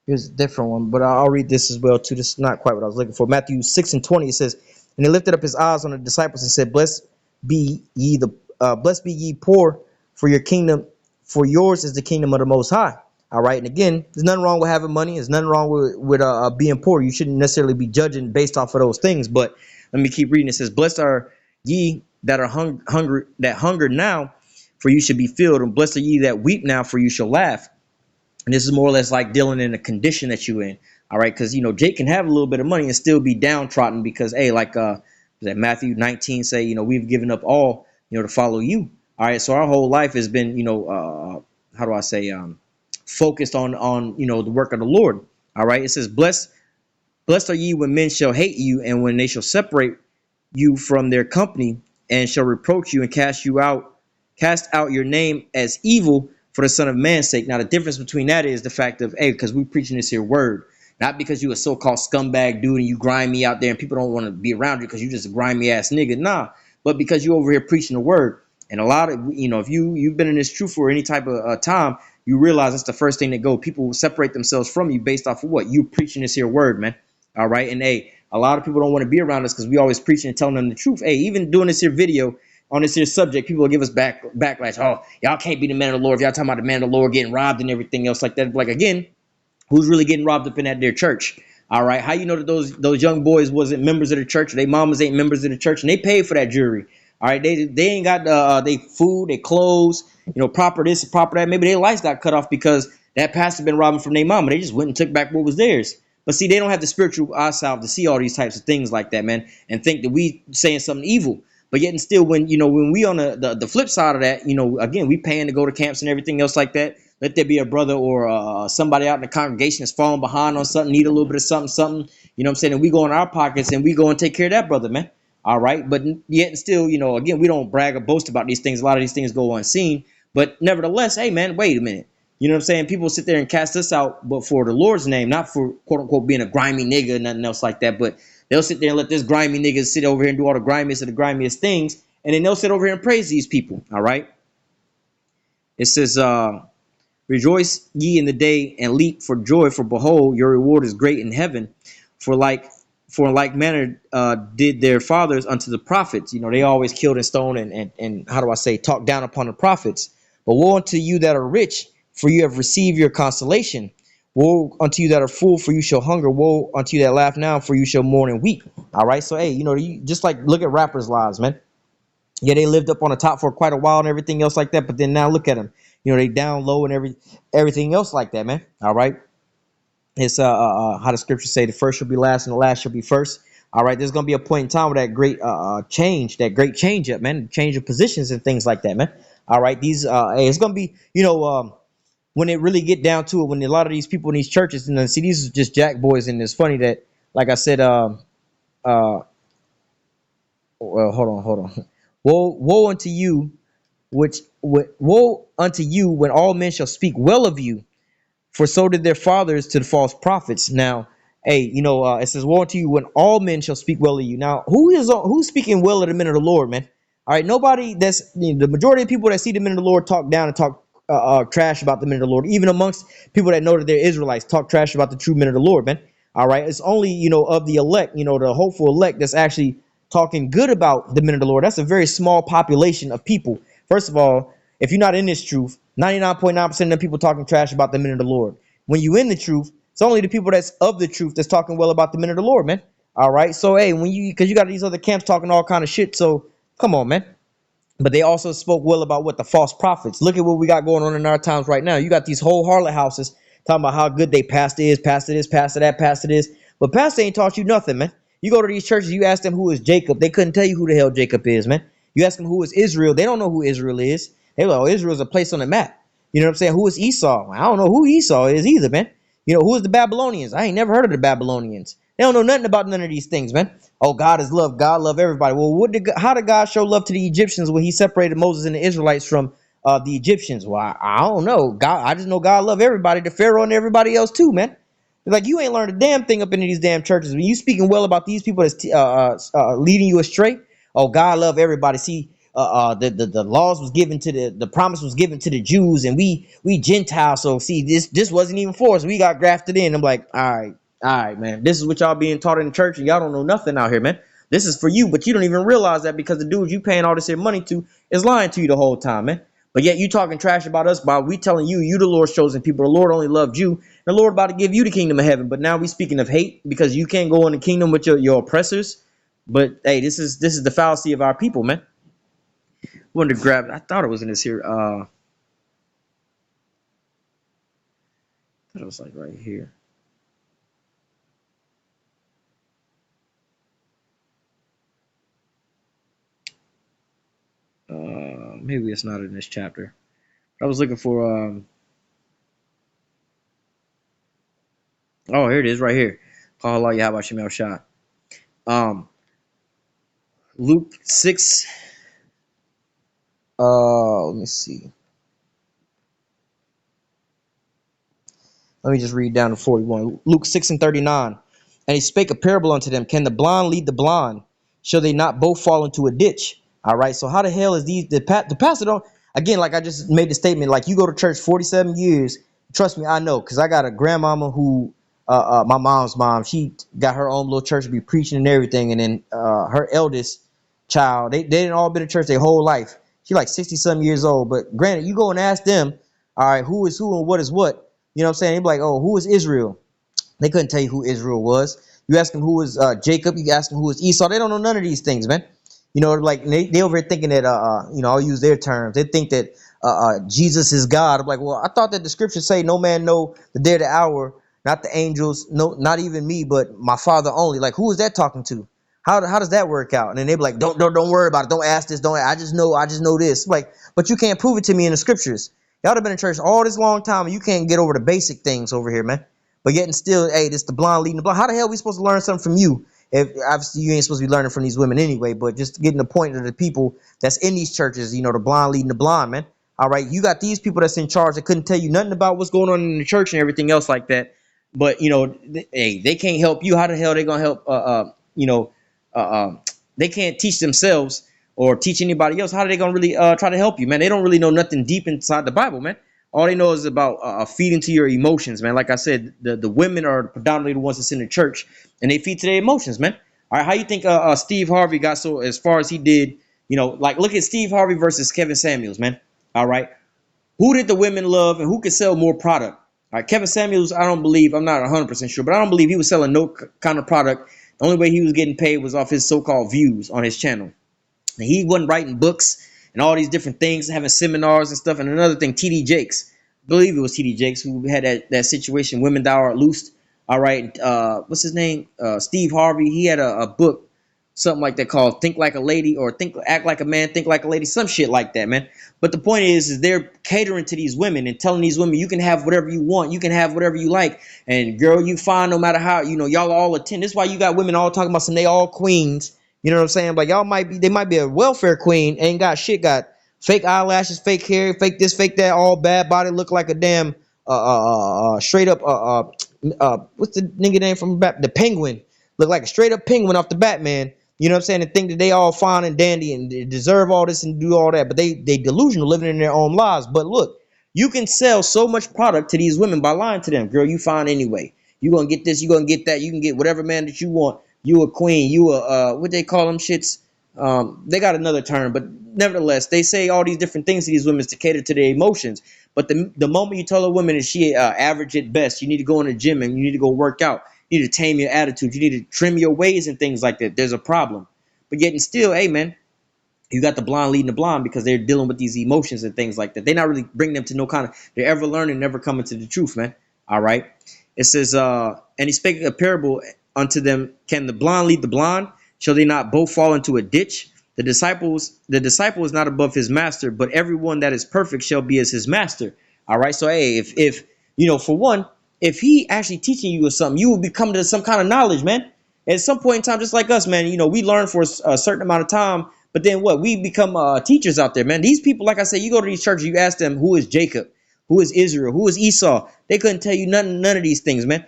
here's a different one, but I'll read this as well too. This is not quite what I was looking for. Matthew 6:20, it says, "And he lifted up his eyes on the disciples and said, Blessed be ye poor, for your kingdom, for yours is the kingdom of the Most High." All right, and again, there's nothing wrong with having money. There's nothing wrong with being poor. You shouldn't necessarily be judging based off of those things. But let me keep reading. It says, "Blessed are ye that are hunger now, for you should be filled, and blessed are ye that weep now, for you shall laugh." And this is more or less like dealing in the condition that you in. All right, because Jake can have a little bit of money and still be downtrodden because hey, like that Matthew 19 say, we've given up all, to follow you. All right, so our whole life has been, how do I say, focused on the work of the Lord. All right, it says, Blessed are ye when men shall hate you, and when they shall separate you from their company, and shall reproach you and cast out your name as evil for the Son of Man's sake. Now, the difference between that is the fact of, hey, because we're preaching this here word, not because you a so-called scumbag dude and you grimy out there and people don't want to be around you because you just a grimy ass nigga. Nah, but because you over here preaching the word. And a lot of, if you've been in this truth for any type of time, you realize that's the first thing that go. People will separate themselves from you based off of what? You preaching this here word, man. All right. And hey, a lot of people don't want to be around us because we always preaching and telling them the truth. Hey, even doing this here video on this here subject, people will give us backlash. Oh, y'all can't be the man of the Lord if y'all talking about the man of the Lord getting robbed and everything else like that. Like again, who's really getting robbed up in their church? All right. How you know that those young boys wasn't members of the church? Their mamas ain't members of the church and they paid for that jewelry. All right. They ain't got they food, they clothes, proper this, proper that. Maybe their lights got cut off because that pastor been robbing from their mama. They just went and took back what was theirs. But see, they don't have the spiritual eyesight to see all these types of things like that, man, and think that we saying something evil. But yet and still, when we on the flip side of that, again, we paying to go to camps and everything else like that. Let there be a brother or somebody out in the congregation that's falling behind on something, need a little bit of something. You know what I'm saying? And we go in our pockets and we go and take care of that brother, man. All right. But yet and still, again, we don't brag or boast about these things. A lot of these things go unseen. But nevertheless, hey, man, wait a minute. You know what I'm saying? People sit there and cast us out, but for the Lord's name, not for quote unquote being a grimy nigga and nothing else like that. But they'll sit there and let this grimy nigga sit over here and do all the grimiest of the grimiest things. And then they'll sit over here and praise these people. All right. It says, rejoice ye in the day and leap for joy, for behold, your reward is great in heaven. For in like manner did their fathers unto the prophets. They always killed and stoned and how do I say, talk down upon the prophets. But woe unto you that are rich, for you have received your consolation. Woe unto you that are full, for you shall hunger. Woe unto you that laugh now, for you shall mourn and weep. All right. So, hey, you just like look at rappers' lives, man. Yeah, they lived up on the top for quite a while and everything else like that. But then now look at them. They down low and everything else like that, man. All right. It's how the scriptures say the first shall be last and the last shall be first. All right. There's gonna be a point in time where that great change, that great change up, man, change of positions and things like that, man. All right. These hey, it's gonna be, when it really get down to it, when a lot of these people in these churches, and then see, these are just jack boys, and it's funny that, like I said, well, hold on. Woe unto you, woe unto you when all men shall speak well of you, for so did their fathers to the false prophets. Now, hey, it says, woe unto you when all men shall speak well of you. Now, who's speaking well of the men of the Lord, man? All right, nobody. That's the majority of people that see the men of the Lord talk down and talk trash about the men of the Lord. Even amongst people that know that they're Israelites, talk trash about the true men of the Lord, man. All right, it's only of the elect, the hopeful elect, that's actually talking good about the men of the Lord. That's a very small population of people. First of all, if you're not in this truth, 99.9% of the people talking trash about the men of the Lord. When you in the truth, it's only the people that's of the truth that's talking well about the men of the Lord, man. All right. So, hey, because you got these other camps talking all kind of shit. So come on, man. But they also spoke well about what the false prophets. Look at what we got going on in our times right now. You got these whole harlot houses talking about how good they pastor is, pastor this, pastor that, pastor this. But pastor ain't taught you nothing, man. You go to these churches, you ask them who is Jacob. They couldn't tell you who the hell Jacob is, man. You ask them who is Israel. They don't know who Israel is. They like, oh, Israel is a place on the map. You know what I'm saying? Who is Esau? I don't know who Esau is either, man. Who is the Babylonians? I ain't never heard of the Babylonians. They don't know nothing about none of these things, man. Oh, God is love. God love everybody. Well, how did God show love to the Egyptians when he separated Moses and the Israelites from the Egyptians? Well, I don't know. I just know God love everybody, the Pharaoh and everybody else too, man. It's like you ain't learned a damn thing up in these damn churches. When you speaking well about these people that's leading you astray, oh, God love everybody. See, the laws was given to the promise was given to the Jews, and we Gentiles. So see, this wasn't even for us. We got grafted in. I'm like, all right, man. This is what y'all being taught in the church, and y'all don't know nothing out here, man. This is for you, but you don't even realize that because the dudes you paying all this here money to is lying to you the whole time, man. But yet you talking trash about us while we telling you, you the Lord's chosen people. The Lord only loved you. The Lord about to give you the kingdom of heaven. But now we speaking of hate because you can't go in the kingdom with your oppressors. But hey, this is the fallacy of our people, man. Wanted to grab. I thought it was in this here. I thought it was like right here. Maybe it's not in this chapter. I was looking for. Oh, here it is, right here. Call Allah Yahweh Shemel Shah. Luke 6. Let me see. Let me just read down to 41. Luke 6:39. And he spake a parable unto them. Can the blind lead the blind? Shall they not both fall into a ditch? All right. So how the hell is the pastor don't, again, like I just made the statement, like you go to church 47 years. Trust me, I know, because I got a grandmama who my mom's mom, she got her own little church to be preaching and everything. And then her eldest child, they didn't all been in church their whole life. She like 60-some years old. But granted, you go and ask them, all right, who is who and what is what? You know what I'm saying? They'd be like, oh, who is Israel? They couldn't tell you who Israel was. You ask them who was Jacob. You ask them who was Esau. They don't know none of these things, man. You know, like they over here thinking that, I'll use their terms. They think that Jesus is God. I'm like, well, I thought that the scriptures say no man know the day or the hour, not the angels, no, not even me, but my Father only. Like, who is that talking to? How does that work out? And then they be like, don't worry about it. Don't ask this. I just know this. Like, but you can't prove it to me in the scriptures. Y'all have been in church all this long time and you can't get over the basic things over here, man. But yet and still, hey, this the blind leading the blind. How the hell are we supposed to learn something from you? If obviously you ain't supposed to be learning from these women anyway, but just getting the point of the people that's in these churches, the blind leading the blind, man. All right, you got these people that's in charge that couldn't tell you nothing about what's going on in the church and everything else like that. But hey, they can't help you. How the hell they gonna help? They can't teach themselves or teach anybody else. How are they gonna really try to help you, man? They don't really know nothing deep inside the Bible, man. All they know is about feeding to your emotions, man. Like I said, the women are predominantly the ones that's in the church, and they feed to their emotions, man. All right, how you think Steve Harvey got so as far as he did? Like look at Steve Harvey versus Kevin Samuels, man. All right, who did the women love, and who could sell more product? All right, Kevin Samuels, I'm not 100% sure, but I don't believe he was selling no kind of product. The only way he was getting paid was off his so-called views on his channel. And he wasn't writing books and all these different things, having seminars and stuff. And another thing, T.D. Jakes, I believe it was T.D. Jakes who had that situation, Women Thou Art Loosed. All right, what's his name? Steve Harvey. He had a book, something like that called Think Like a Lady or Act Like a Man, Think Like a Lady, some shit like that, man. But the point is they're catering to these women and telling these women, you can have whatever you want. You can have whatever you like. And girl, you fine no matter how, y'all all attend. This is why you got women all talking about some they all queens. You know what I'm saying? Like they might be a welfare queen, ain't got shit, got fake eyelashes, fake hair, fake this, fake that, all bad body, look like a damn straight up what's the nigga name from the Penguin? Look like a straight up penguin off the Batman. You know what I'm saying? And think that they all fine and dandy and they deserve all this and do all that, but they delusional, living in their own lives. But look, you can sell so much product to these women by lying to them. Girl, you fine anyway. You gonna get this, you gonna get that, you can get whatever man that you want. You a queen, you a what they call them shits. They got another term, but nevertheless, they say all these different things to these women to cater to their emotions. But the moment you tell a woman that she average at best, you need to go in the gym and you need to go work out. You need to tame your attitude. You need to trim your ways and things like that. There's a problem. But yet and still, hey, man, you got the blind leading the blind because they're dealing with these emotions and things like that. They're not really bringing them to no kind of, they're ever learning, never coming to the truth, man. All right. It says, and he spake a parable unto them. Can the blind lead the blind? Shall they not both fall into a ditch? The disciple is not above his master, but everyone that is perfect shall be as his master. All right. So, hey, if for one, if he actually teaching you or something, you will become to some kind of knowledge, man. At some point in time, just like us, man, we learn for a certain amount of time, but then what? We become teachers out there, man. These people, like I said, you go to these churches, you ask them, who is Jacob? Who is Israel? Who is Esau? They couldn't tell you none of these things, man.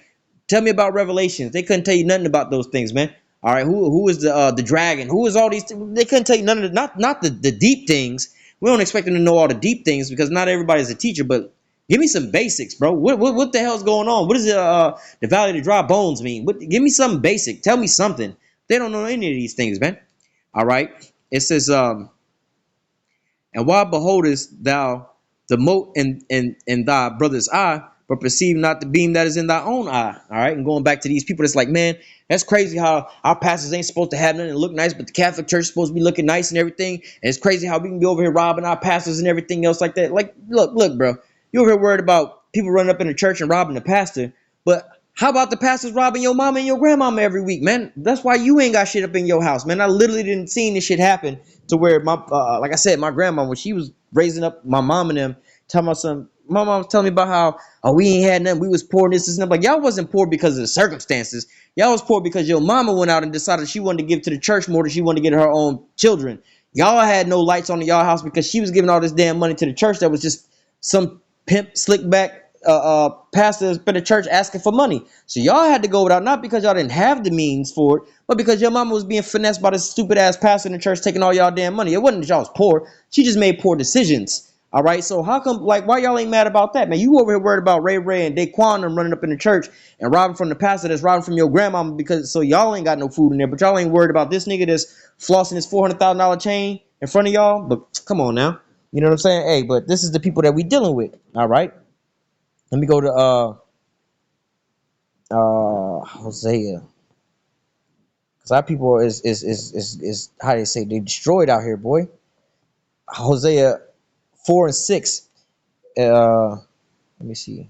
Tell me about Revelations. They couldn't tell you nothing about those things, man. All right, who is the dragon? Who is all these? They couldn't tell you none of the not the deep things. We don't expect them to know all the deep things because not everybody's a teacher. But give me some basics, bro. What the hell's going on? What does the Valley of the Dry Bones mean? Give me something basic. Tell me something. They don't know any of these things, man. All right. It says, and why beholdest thou the mote in thy brother's eye, but perceive not the beam that is in thy own eye? All right. And going back to these people, it's like, man, that's crazy how our pastors ain't supposed to have nothing and look nice, but the Catholic Church is supposed to be looking nice and everything. And it's crazy how we can be over here robbing our pastors and everything else like that. Like, look, bro, you over here worried about people running up in the church and robbing the pastor, but how about the pastors robbing your mama and your grandmama every week, man? That's why you ain't got shit up in your house, man. I literally didn't see this shit happen to where my, like I said, my grandma, when she was raising up my mom and them, telling my mom was telling me about how, oh, we ain't had nothing, we was poor, this and that. Like, y'all wasn't poor because of the circumstances. Y'all was poor because your mama went out and decided she wanted to give to the church more than she wanted to get her own children. Y'all had no lights on in y'all house because she was giving all this damn money to the church that was just some pimp, slick back pastors in the church asking for money. So y'all had to go without, not because y'all didn't have the means for it, but because your mama was being finessed by this stupid ass pastor in the church taking all y'all damn money. It wasn't that y'all was poor. She just made poor decisions. All right. So how come, like, why y'all ain't mad about that, man? You over here worried about Ray and Daquan them running up in the church and robbing from the pastor that's robbing from your grandmama because so y'all ain't got no food in there, but y'all ain't worried about this nigga that's flossing his $400,000 chain in front of y'all. But come on now. You know what I'm saying? Hey, but this is the people that we dealing with. All right. Let me go to Hosea, because our people is how they say they destroyed out here, boy. Hosea 4:6. Let me see.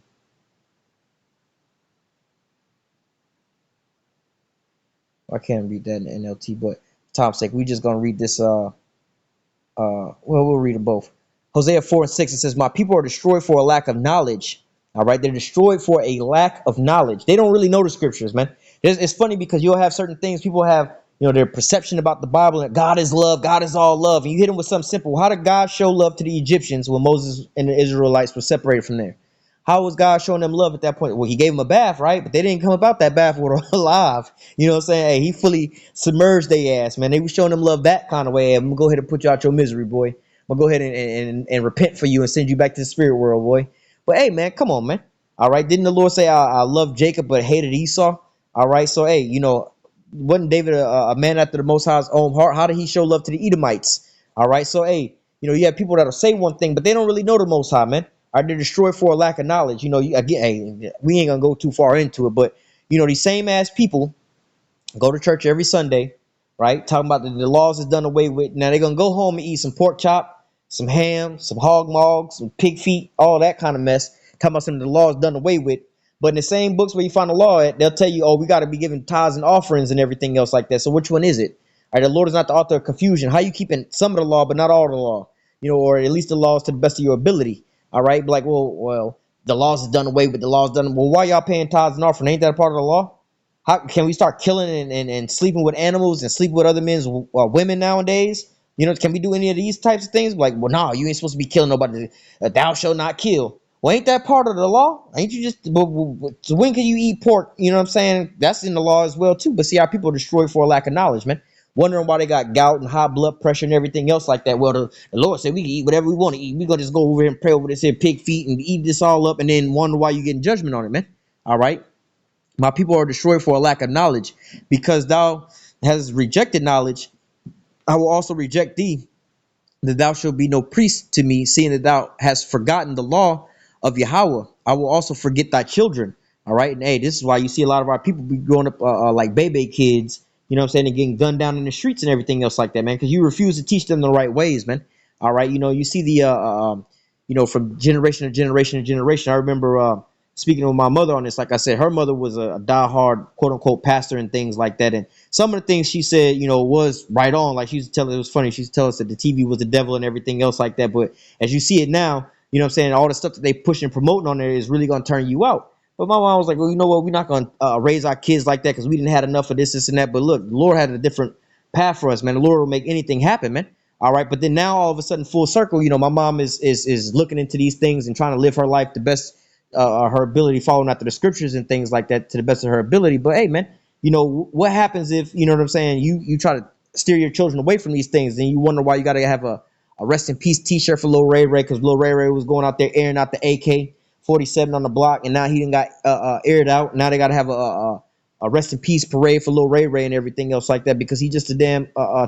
I can't read that in NLT, but Tom's sake, we just gonna read this. Well, we'll read them both. Hosea 4:6. It says, "My people are destroyed for a lack of knowledge." All right, they're destroyed for a lack of knowledge. They don't really know the scriptures, man. It's funny because you'll have certain things people have, their perception about the Bible and God is love, God is all love, and you hit them with something simple. How did God show love to the Egyptians when Moses and the Israelites were separated from there? How was God showing them love at that point? Well, he gave them a bath, right? But they didn't come about that bath water alive. You know what I'm saying? Hey, he fully submerged their ass, man. They were showing them love that kind of way. I'm gonna go ahead and put you out your misery, boy. I'm gonna go ahead and repent for you and send you back to the spirit world, boy. But hey, man, come on, man. All right. Didn't the Lord say, I love Jacob but hated Esau? All right. So, hey, wasn't David a man after the Most High's own heart? How did he show love to the Edomites? All right. So, hey, you have people that'll say one thing, but they don't really know the Most High, man. All right, they're destroyed for a lack of knowledge. Again, hey, we ain't going to go too far into it, but, these same ass people go to church every Sunday, right? Talking about the laws is done away with. Now they're going to go home and eat some pork chop, some ham, some hog maw, some pig feet, all that kind of mess. Talking about some of the laws done away with. But in the same books where you find the law at, they'll tell you, oh, we got to be giving tithes and offerings and everything else like that. So which one is it? All right, the Lord is not the author of confusion. How you keeping some of the law, but not all of the law? Or at least the laws to the best of your ability. All right, but like, well, the laws is done away with. The laws done. Well, why y'all paying tithes and offering? Ain't that a part of the law? How can we start killing and sleeping with animals and sleeping with other men's women nowadays? Can we do any of these types of things? Like, well, no, you ain't supposed to be killing nobody. Thou shalt not kill. Well, ain't that part of the law? Ain't you just, so when can you eat pork? You know what I'm saying? That's in the law as well, too. But see, our people are destroyed for a lack of knowledge, man. Wondering why they got gout and high blood pressure and everything else like that. Well, the Lord said we can eat whatever we want to eat. We're going to just go over here and pray over this here pig feet and eat this all up and then wonder why you're getting judgment on it, man. All right? My people are destroyed for a lack of knowledge. Because thou hast rejected knowledge, I will also reject thee, that thou shalt be no priest to me, seeing that thou hast forgotten the law of Yahweh. I will also forget thy children. All right. And hey, this is why you see a lot of our people be growing up like baby kids, you know what I'm saying, and getting gunned down in the streets and everything else like that, man, because you refuse to teach them the right ways, man. All right. You see the, from generation to generation to generation. I remember speaking with my mother on this. Like I said, her mother was a diehard, quote unquote, pastor and things like that. And some of the things she said, was right on. Like she used to tell, it was funny. She used to tell us that the TV was the devil and everything else like that. But as you see it now, you know what I'm saying, all the stuff that they push and promoting on there is really going to turn you out. But my mom was like, well, you know what? We're not going to raise our kids like that because we didn't have enough of this, and that. But look, the Lord had a different path for us, man. The Lord will make anything happen, man. All right. But then now all of a sudden, full circle, my mom is looking into these things and trying to live her life the best her ability, following after the scriptures and things like that to the best of her ability. But hey, man, You know, what happens if, you know what I'm saying, you try to steer your children away from these things, and you wonder why you got to have a rest in peace t-shirt for Lil Ray Ray, because Lil Ray Ray was going out there airing out the AK-47 on the block, and now he didn't got aired out. Now they got to have a rest in peace parade for Lil Ray Ray and everything else like that, because he's just a damn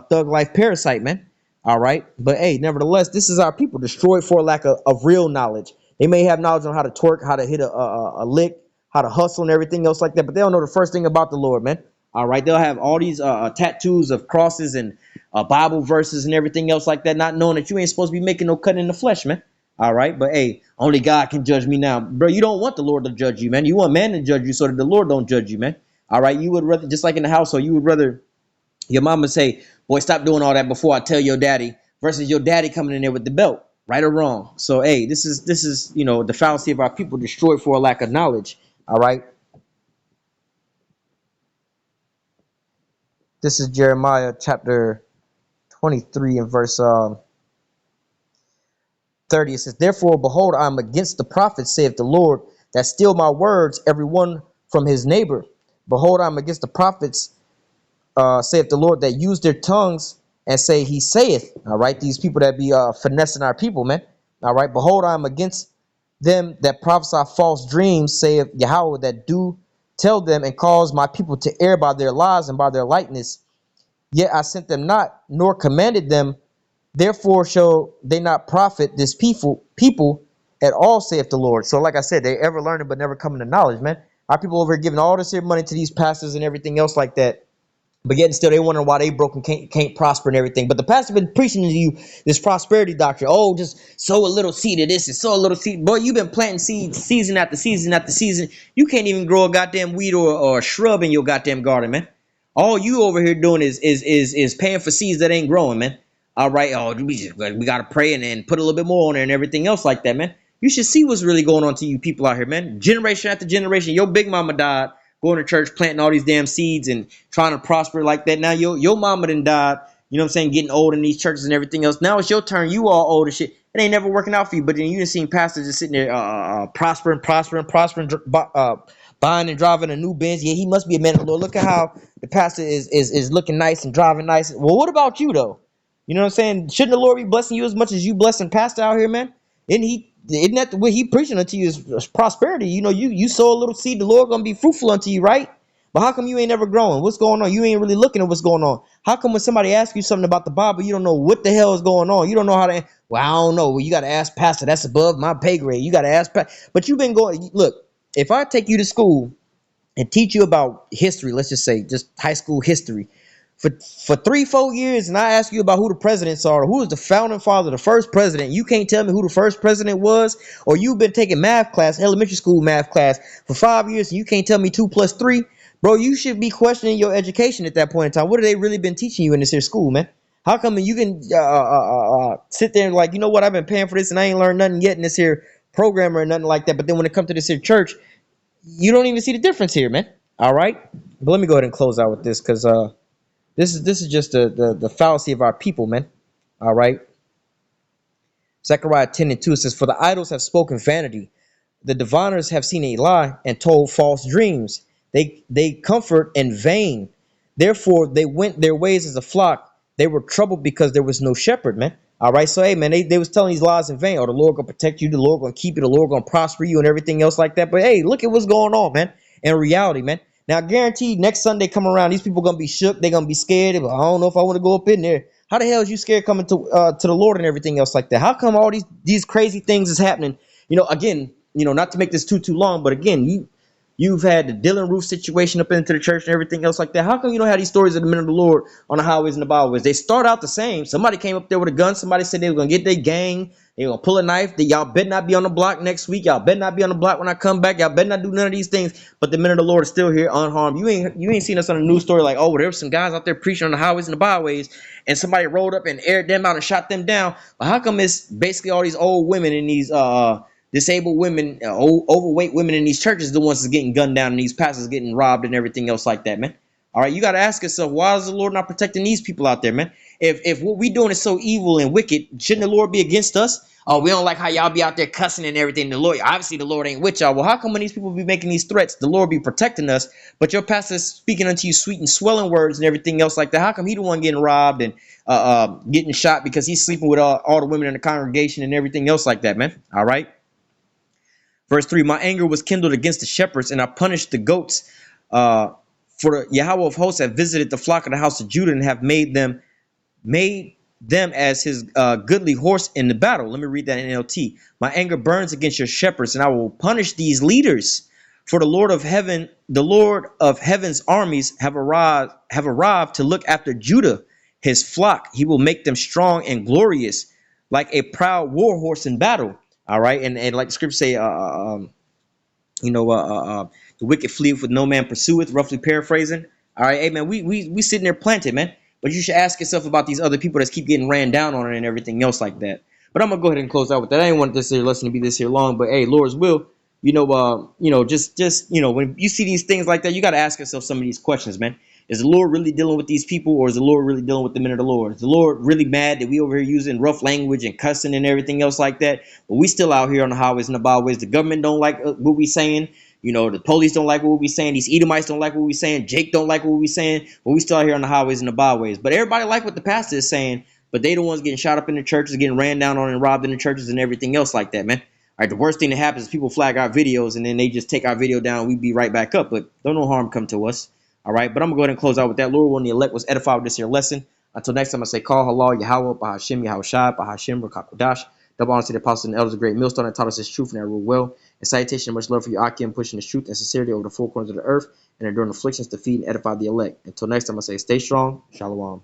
thug life parasite, man. All right. But hey, nevertheless, this is our people destroyed for lack of real knowledge. They may have knowledge on how to twerk, how to hit a lick, how to hustle and everything else like that, but they don't know the first thing about the Lord, man. All right. They'll have all these tattoos of crosses and Bible verses and everything else like that, not knowing that you ain't supposed to be making no cut in the flesh, man. All right. But hey, only God can judge me now. Bro, you don't want the Lord to judge you, man. You want man to judge you so that the Lord don't judge you, man. All right. You would rather, just like in the household, you would rather your mama say, boy, stop doing all that before I tell your daddy, versus your daddy coming in there with the belt, right or wrong. So, hey, this is you know, the fallacy of our people destroyed for a lack of knowledge. All right. This is Jeremiah chapter 23 and verse 30. It says, therefore, behold, I am against the prophets, saith the Lord, that steal my words, every one from his neighbor. Behold, I am against the prophets, saith the Lord, that use their tongues and say he saith. All right, these people that be finessing our people, man. All right, behold, I am against them that prophesy false dreams, saith Yahweh, that do tell them and cause my people to err by their lies and by their likeness. Yet I sent them not, nor commanded them. Therefore shall they not profit this people at all, saith the Lord. So like I said, they ever learning but never coming to knowledge, man. Our people over here giving all this here money to these pastors and everything else like that. But yet and still they wondering why they broke and can't prosper and everything. But the pastor been preaching to you this prosperity doctrine. Oh, just sow a little seed of this and sow a little seed. Boy, you've been planting seeds season after season after season. You can't even grow a goddamn weed or a shrub in your goddamn garden, man. All you over here doing is paying for seeds that ain't growing, man. All right, oh, we gotta pray and put a little bit more on there and everything else like that, man. You should see what's really going on to you people out here, man. Generation after generation, your big mama died, going to church, planting all these damn seeds and trying to prosper like that. Now your mama done died, you know what I'm saying, getting old in these churches and everything else. Now it's your turn. You all old as shit. It ain't never working out for you. But then you done seen pastors just sitting there prospering, buying and driving a new Benz. Yeah, he must be a man of the Lord. Look at how the pastor is looking nice and driving nice. Well, what about you though? You know what I'm saying? Shouldn't the Lord be blessing you as much as you blessing pastor out here, man? Isn't that the way he preaching unto you is prosperity? You know, you sow a little seed, the Lord gonna be fruitful unto you, right? But how come you ain't never growing? What's going on? You ain't really looking at what's going on. How come when somebody asks you something about the Bible, you don't know what the hell is going on? You don't know how to. Well, I don't know. Well, you got to ask pastor. That's above my pay grade. You got to ask pastor. But you've been going. Look, if I take you to school and teach you about history, let's just say just high school history, for 3-4 years, and I ask you about who the presidents are, who was the founding father, the first president, you can't tell me who the first president was, or you've been taking math class, elementary school math class for 5 years, and you can't tell me 2 plus 3, bro, you should be questioning your education at that point in time. What have they really been teaching you in this here school, man? How come you can sit there and like, you know what, I've been paying for this and I ain't learned nothing yet in this here program or nothing like that, but then when it comes to this here church, you don't even see the difference here, man. All right? But let me go ahead and close out with this, because this is just the fallacy of our people, man. All right. Zechariah 10:2 says, for the idols have spoken vanity. The diviners have seen a lie and told false dreams. They comfort in vain. Therefore, they went their ways as a flock. They were troubled because there was no shepherd, man. All right. So, hey, man, they was telling these lies in vain. Oh, the Lord going to protect you. The Lord going to keep you. The Lord going to prosper you and everything else like that. But, hey, look at what's going on, man. In reality, man. Now, guaranteed, next Sunday come around, these people gonna be shook. They're gonna be scared. I don't know if I want to go up in there. How the hell is you scared coming to the Lord and everything else like that? How come all these crazy things is happening? You know, again, you know, not to make this too long, but again, you've had the Dylan Roof situation up into the church and everything else like that. How come you don't have these stories of the men of the Lord on the highways and the byways? They start out the same. Somebody came up there with a gun. Somebody said they were gonna get their gang. They gonna pull a knife. Y'all better not be on the block next week. Y'all better not be on the block when I come back. Y'all better not do none of these things. But the men of the Lord are still here unharmed. You ain't seen us on a news story like, oh, there were some guys out there preaching on the highways and the byways, and somebody rolled up and aired them out and shot them down. But how come it's basically all these old women and these disabled women, overweight women in these churches, the ones that's getting gunned down and these pastors getting robbed and everything else like that, man? All right, you got to ask yourself, why is the Lord not protecting these people out there, man? If what we doing is so evil and wicked, shouldn't the Lord be against us? Oh, we don't like how y'all be out there cussing and everything. The Lord, obviously, the Lord ain't with y'all. Well, how come when these people be making these threats, the Lord be protecting us, but your pastor's speaking unto you sweet and swelling words and everything else like that? How come he the one getting robbed and getting shot because he's sleeping with all the women in the congregation and everything else like that, man? All right. Verse 3, my anger was kindled against the shepherds, and I punished the goats. For the Yahweh of hosts have visited the flock of the house of Judah and have made them as his goodly horse in the battle. Let me read that in NLT. My anger burns against your shepherds, and I will punish these leaders. For the Lord of heaven's armies have arrived to look after Judah, his flock. He will make them strong and glorious, like a proud war horse in battle. All right, and like the scriptures say, the wicked fleeth with no man pursueth, roughly paraphrasing. All right, hey man, we sitting there planted, man. But you should ask yourself about these other people that keep getting ran down on it and everything else like that. But I'm gonna go ahead and close out with that. I didn't want this here lesson to be this here long, but hey, Lord's will, just when you see these things like that, you gotta ask yourself some of these questions, man. Is the Lord really dealing with these people, or is the Lord really dealing with the men of the Lord? Is the Lord really mad that we over here using rough language and cussing and everything else like that? But we still out here on the highways and the byways. The government don't like what we saying. The police don't like what we saying. These Edomites don't like what we saying. Jake don't like what we saying. But we still out here on the highways and the byways. But everybody like what the pastor is saying. But they the ones getting shot up in the churches, getting ran down on and robbed in the churches and everything else like that, man. All right, the worst thing that happens is people flag our videos and then they just take our video down. We be right back up. But don't no harm come to us. All right, but I'm going to go ahead and close out with that. Lord, when the elect was edified with this here lesson. Until next time, I say, call halal, Yahweh, Bahashim, Yahushai, Bahashim, Rakakodash. Double honor to the apostles and elders of great millstone that taught us this truth and that rule well. And salutation and much love for you, Akim, pushing this truth and sincerity over the four corners of the earth and enduring afflictions to feed and edify the elect. Until next time, I say, stay strong. Shalom.